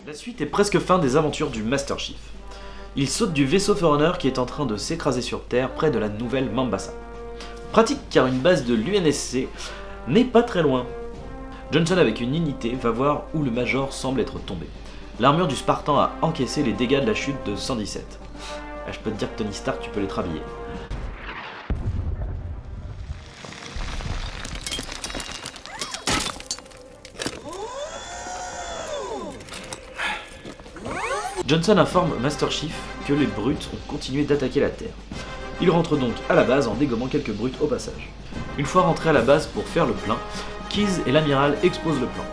La suite est presque fin des aventures du Master Chief. Il saute du vaisseau Forerunner qui est en train de s'écraser sur Terre près de la nouvelle Mombasa. Pratique car une base de l'UNSC n'est pas très loin. Johnson avec une unité va voir où le Major semble être tombé. L'armure du Spartan a encaissé les dégâts de la chute de 117. Je peux te dire que Tony Stark, tu peux les rhabiller. Johnson informe Master Chief que les brutes ont continué d'attaquer la Terre. Il rentre donc à la base en dégommant quelques brutes au passage. Une fois rentré à la base pour faire le plein, Keyes et l'amiral exposent le plan.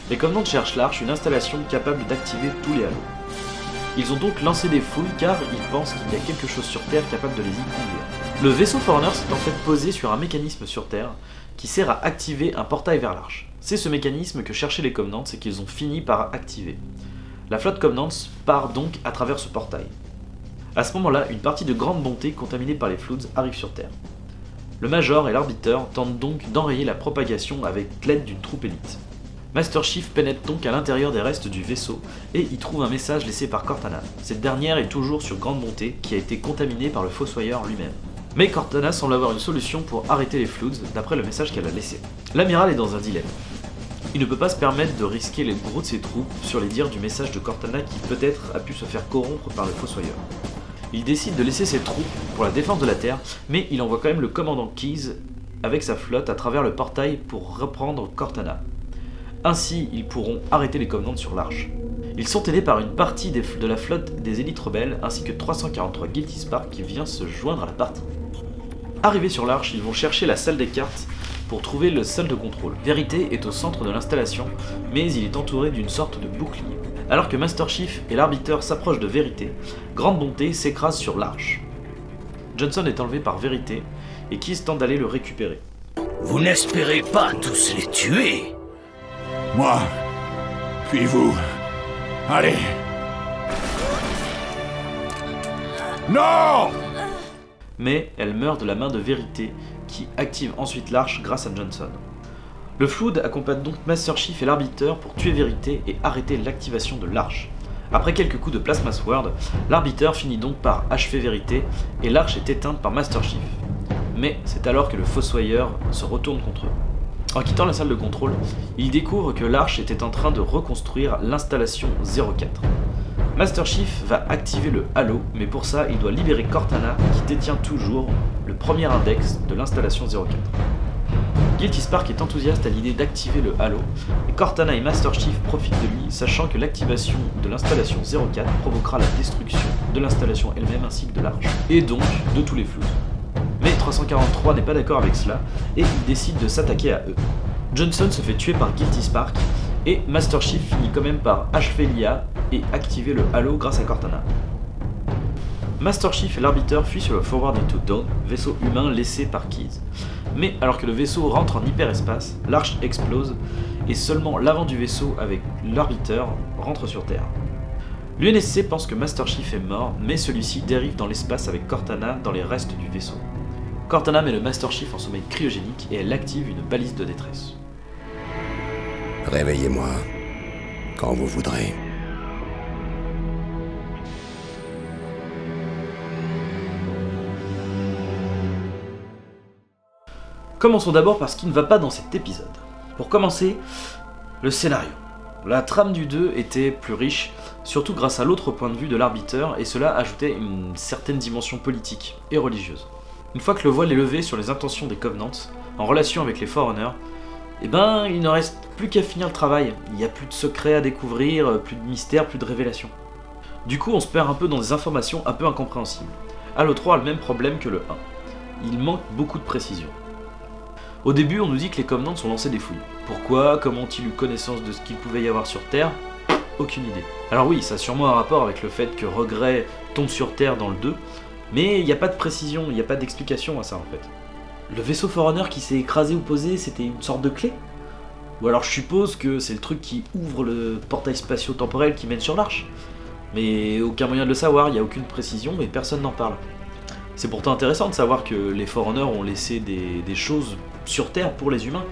Les Covenants cherchent l'Arche, une installation capable d'activer tous les halos. Ils ont donc lancé des fouilles car ils pensent qu'il y a quelque chose sur Terre capable de les y conduire. Le vaisseau Forerunner s'est en fait posé sur un mécanisme sur Terre qui sert à activer un portail vers l'Arche. C'est ce mécanisme que cherchaient les Covenants et qu'ils ont fini par activer. La flotte Covenants part donc à travers ce portail. À ce moment-là, une partie de grande bonté contaminée par les Floods arrive sur Terre. Le Major et l'Arbiteur tentent donc d'enrayer la propagation avec l'aide d'une troupe élite. Master Chief pénètre donc à l'intérieur des restes du vaisseau et y trouve un message laissé par Cortana. Cette dernière est toujours sur grande bonté qui a été contaminée par le Fossoyeur lui-même. Mais Cortana semble avoir une solution pour arrêter les Floods d'après le message qu'elle a laissé. L'amiral est dans un dilemme. Il ne peut pas se permettre de risquer les gros de ses troupes sur les dires du message de Cortana qui peut-être a pu se faire corrompre par le Fossoyeur. Il décide de laisser ses troupes pour la défense de la Terre, mais il envoie quand même le commandant Keyes avec sa flotte à travers le portail pour reprendre Cortana. Ainsi, ils pourront arrêter les Covenants sur l'Arche. Ils sont aidés par une partie de la flotte des élites rebelles ainsi que 343 Guilty Spark qui vient se joindre à la partie. Arrivés sur l'Arche, ils vont chercher la salle des cartes pour trouver le sol de contrôle. Vérité est au centre de l'installation, mais il est entouré d'une sorte de bouclier. Alors que Master Chief et l'Arbiteur s'approchent de Vérité, Grande Bonté s'écrase sur l'Arche. Johnson est enlevé par Vérité et Keyes tente d'aller le récupérer. Vous n'espérez pas tous les tuer? Moi, puis vous. Allez. Non! Mais elle meurt de la main de Vérité, qui active ensuite l'Arche grâce à Johnson. Le Flood accompagne donc Master Chief et l'Arbiteur pour tuer Vérité et arrêter l'activation de l'Arche. Après quelques coups de Plasma Sword, l'Arbiteur finit donc par achever Vérité et l'Arche est éteinte par Master Chief. Mais c'est alors que le Fossoyeur se retourne contre eux. En quittant la salle de contrôle, il découvre que l'Arche était en train de reconstruire l'installation 04. Master Chief va activer le Halo, mais pour ça, il doit libérer Cortana, qui détient toujours le premier index de l'installation 04. Guilty Spark est enthousiaste à l'idée d'activer le Halo, et Cortana et Master Chief profitent de lui, sachant que l'activation de l'installation 04 provoquera la destruction de l'installation elle-même ainsi que de l'Arche, et donc de tous les Floods. Mais 343 n'est pas d'accord avec cela, et il décide de s'attaquer à eux. Johnson se fait tuer par Guilty Spark, et Master Chief finit quand même par achever l'IA et activer le Halo grâce à Cortana. Master Chief et l'Arbiteur fuient sur le Forward into Dawn, vaisseau humain laissé par Keyes. Mais alors que le vaisseau rentre en hyperespace, l'Arche explose, et seulement l'avant du vaisseau avec l'Arbiteur rentre sur Terre. L'UNSC pense que Master Chief est mort, mais celui-ci dérive dans l'espace avec Cortana dans les restes du vaisseau. Cortana met le Master Chief en sommeil cryogénique et elle active une balise de détresse. Réveillez-moi quand vous voudrez. Commençons d'abord par ce qui ne va pas dans cet épisode. Pour commencer, le scénario. La trame du 2 était plus riche, surtout grâce à l'autre point de vue de l'Arbiteur, et cela ajoutait une certaine dimension politique et religieuse. Une fois que le voile est levé sur les intentions des Covenants, en relation avec les Forerunners, il ne reste plus qu'à finir le travail. Il n'y a plus de secrets à découvrir, plus de mystères, plus de révélations. Du coup, on se perd un peu dans des informations un peu incompréhensibles. Halo 3 a le même problème que le 1. Il manque beaucoup de précision. Au début, on nous dit que les Covenants ont lancé des fouilles. Pourquoi? Comment ont-ils eu connaissance de ce qu'il pouvait y avoir sur Terre? Aucune idée. Alors oui, ça a sûrement un rapport avec le fait que Regret tombe sur Terre dans le 2, mais il n'y a pas de précision, il n'y a pas d'explication à ça en fait. Le vaisseau Forerunner qui s'est écrasé ou posé, c'était une sorte de clé? Ou alors je suppose que c'est le truc qui ouvre le portail spatio-temporel qui mène sur l'Arche. Mais aucun moyen de le savoir, il n'y a aucune précision et personne n'en parle. C'est pourtant intéressant de savoir que les Forerunners ont laissé des choses sur Terre pour les humains.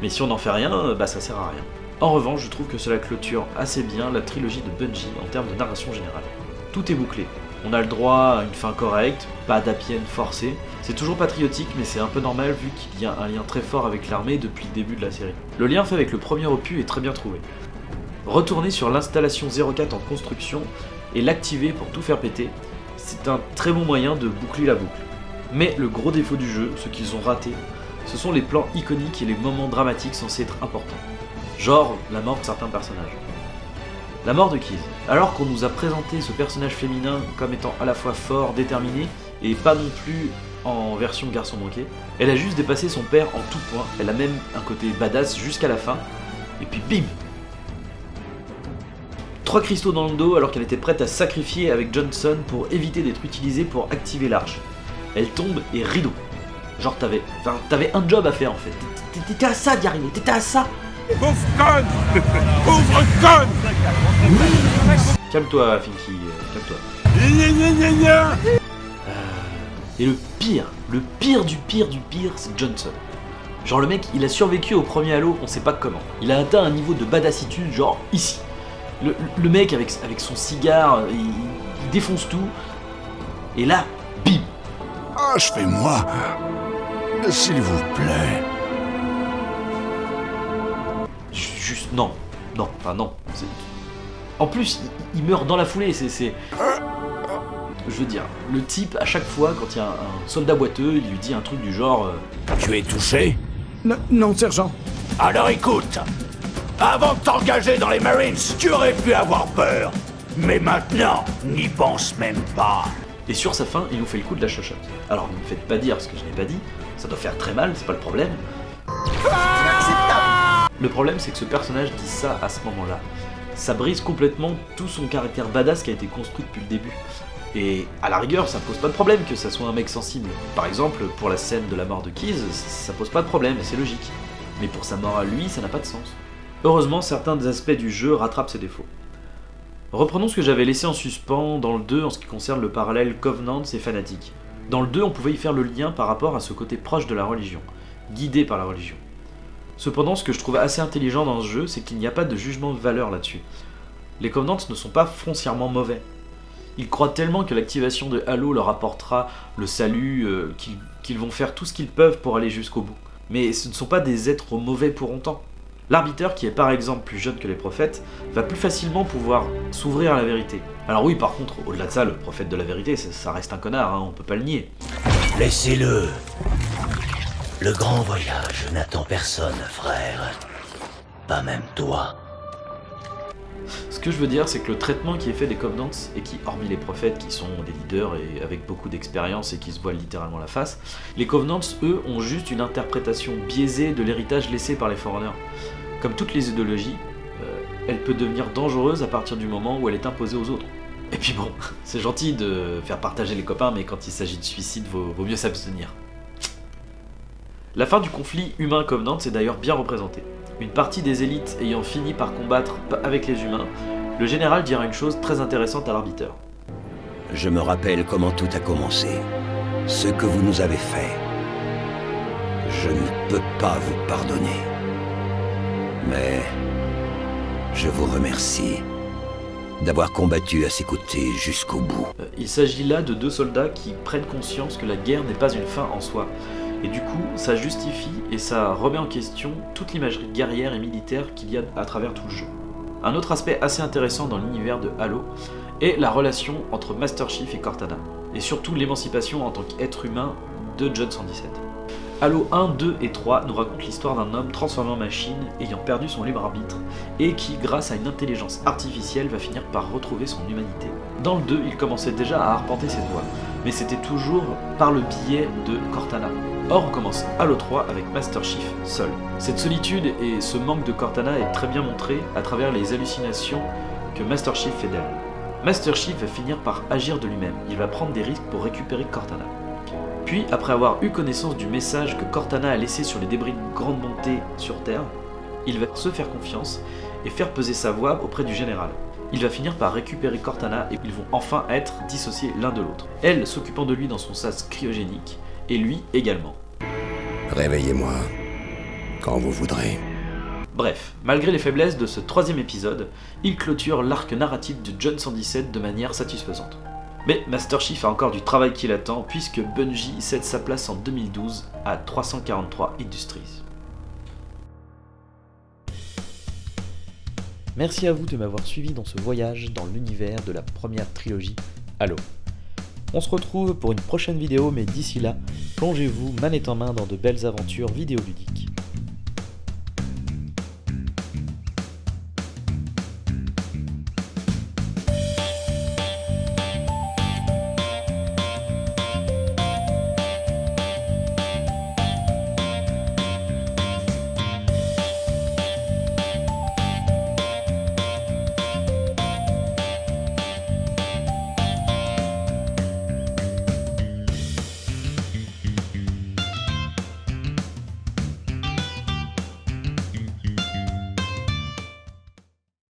Mais si on n'en fait rien, ça sert à rien. En revanche, je trouve que cela clôture assez bien la trilogie de Bungie en termes de narration générale. Tout est bouclé. On a le droit à une fin correcte, pas d'happy end forcé. C'est toujours patriotique, mais c'est un peu normal vu qu'il y a un lien très fort avec l'armée depuis le début de la série. Le lien fait avec le premier opus est très bien trouvé. Retourner sur l'installation 04 en construction et l'activer pour tout faire péter, c'est un très bon moyen de boucler la boucle. Mais le gros défaut du jeu, ce qu'ils ont raté, ce sont les plans iconiques et les moments dramatiques censés être importants. Genre la mort de certains personnages. La mort de Keyes. Alors qu'on nous a présenté ce personnage féminin comme étant à la fois fort, déterminé, et pas non plus en version garçon manqué, elle a juste dépassé son père en tout point, elle a même un côté badass jusqu'à la fin, et puis bim! 3 cristaux dans le dos alors qu'elle était prête à sacrifier avec Johnson pour éviter d'être utilisée pour activer l'arche. Elle tombe et rideau. Genre t'avais un job à faire en fait. T'étais à ça d'y arriver, t'étais à ça. Pauvre conne! Pauvre conne! Calme-toi Finky, calme-toi. Gna gna gna gna. Et le pire du pire, c'est Johnson. Genre le mec, il a survécu au premier Halo, on sait pas comment. Il a atteint un niveau de badassitude, genre ici. Le mec avec son cigare, il défonce tout. Et là, bim! Achevez-moi, s'il vous plaît. Juste non. En plus, il meurt dans la foulée, c'est... Je veux dire, le type, à chaque fois, quand il y a un soldat boiteux, il lui dit un truc du genre... Tu es touché? Non, sergent. Alors écoute, avant de t'engager dans les Marines, tu aurais pu avoir peur. Mais maintenant, n'y pense même pas. Et sur sa fin, il nous fait le coup de la chochotte. Alors ne me faites pas dire ce que je n'ai pas dit, ça doit faire très mal, c'est pas le problème. Le problème, c'est que ce personnage dit ça à ce moment-là. Ça brise complètement tout son caractère badass qui a été construit depuis le début. Et à la rigueur, ça pose pas de problème que ça soit un mec sensible. Par exemple, pour la scène de la mort de Keyes, ça pose pas de problème et c'est logique. Mais pour sa mort à lui, ça n'a pas de sens. Heureusement, certains des aspects du jeu rattrapent ses défauts. Reprenons ce que j'avais laissé en suspens dans le 2 en ce qui concerne le parallèle Covenants et Fanatique. Dans le 2, on pouvait y faire le lien par rapport à ce côté proche de la religion, guidé par la religion. Cependant, ce que je trouve assez intelligent dans ce jeu, c'est qu'il n'y a pas de jugement de valeur là-dessus. Les Covenants ne sont pas foncièrement mauvais. Ils croient tellement que l'activation de Halo leur apportera le salut, qu'ils vont faire tout ce qu'ils peuvent pour aller jusqu'au bout. Mais ce ne sont pas des êtres mauvais pour autant. L'arbiteur, qui est par exemple plus jeune que les prophètes, va plus facilement pouvoir s'ouvrir à la vérité. Alors oui, par contre, au-delà de ça, le prophète de la vérité, ça reste un connard, hein, on peut pas le nier. Laissez-le. Le grand voyage n'attend personne, frère. Pas même toi. Ce que je veux dire, c'est que le traitement qui est fait des Covenants, et qui, hormis les prophètes qui sont des leaders et avec beaucoup d'expérience et qui se voilent littéralement la face, les Covenants, eux, ont juste une interprétation biaisée de l'héritage laissé par les Forerunners. Comme toutes les idéologies, elle peut devenir dangereuse à partir du moment où elle est imposée aux autres. Et puis bon, c'est gentil de faire partager les copains, mais quand il s'agit de suicide, vaut mieux s'abstenir. La fin du conflit humain-Covenant est d'ailleurs bien représentée. Une partie des élites ayant fini par combattre avec les humains, le général dira une chose très intéressante à l'arbiteur. Je me rappelle comment tout a commencé. Ce que vous nous avez fait. Je ne peux pas vous pardonner. Mais je vous remercie d'avoir combattu à ses côtés jusqu'au bout. Il s'agit là de 2 soldats qui prennent conscience que la guerre n'est pas une fin en soi. Et du coup, ça justifie et ça remet en question toute l'imagerie guerrière et militaire qu'il y a à travers tout le jeu. Un autre aspect assez intéressant dans l'univers de Halo est la relation entre Master Chief et Cortana, et surtout l'émancipation en tant qu'être humain de John 117. Halo 1, 2 et 3 nous racontent l'histoire d'un homme transformé en machine ayant perdu son libre arbitre et qui, grâce à une intelligence artificielle, va finir par retrouver son humanité. Dans le 2, il commençait déjà à arpenter cette voie, mais c'était toujours par le biais de Cortana. Or, on commence Halo 3 avec Master Chief seul. Cette solitude et ce manque de Cortana est très bien montré à travers les hallucinations que Master Chief fait d'elle. Master Chief va finir par agir de lui-même, il va prendre des risques pour récupérer Cortana. Puis, après avoir eu connaissance du message que Cortana a laissé sur les débris d'une grande montée sur Terre, il va se faire confiance et faire peser sa voix auprès du général. Il va finir par récupérer Cortana et ils vont enfin être dissociés l'un de l'autre. Elle s'occupant de lui dans son sas cryogénique, et lui également. Réveillez-moi quand vous voudrez. Bref, malgré les faiblesses de ce 3e épisode, il clôture l'arc narratif de John 117 de manière satisfaisante. Mais Master Chief a encore du travail qui l'attend puisque Bungie cède sa place en 2012 à 343 Industries. Merci à vous de m'avoir suivi dans ce voyage dans l'univers de la première trilogie Halo. On se retrouve pour une prochaine vidéo, mais d'ici là, plongez-vous manette en main dans de belles aventures vidéoludiques.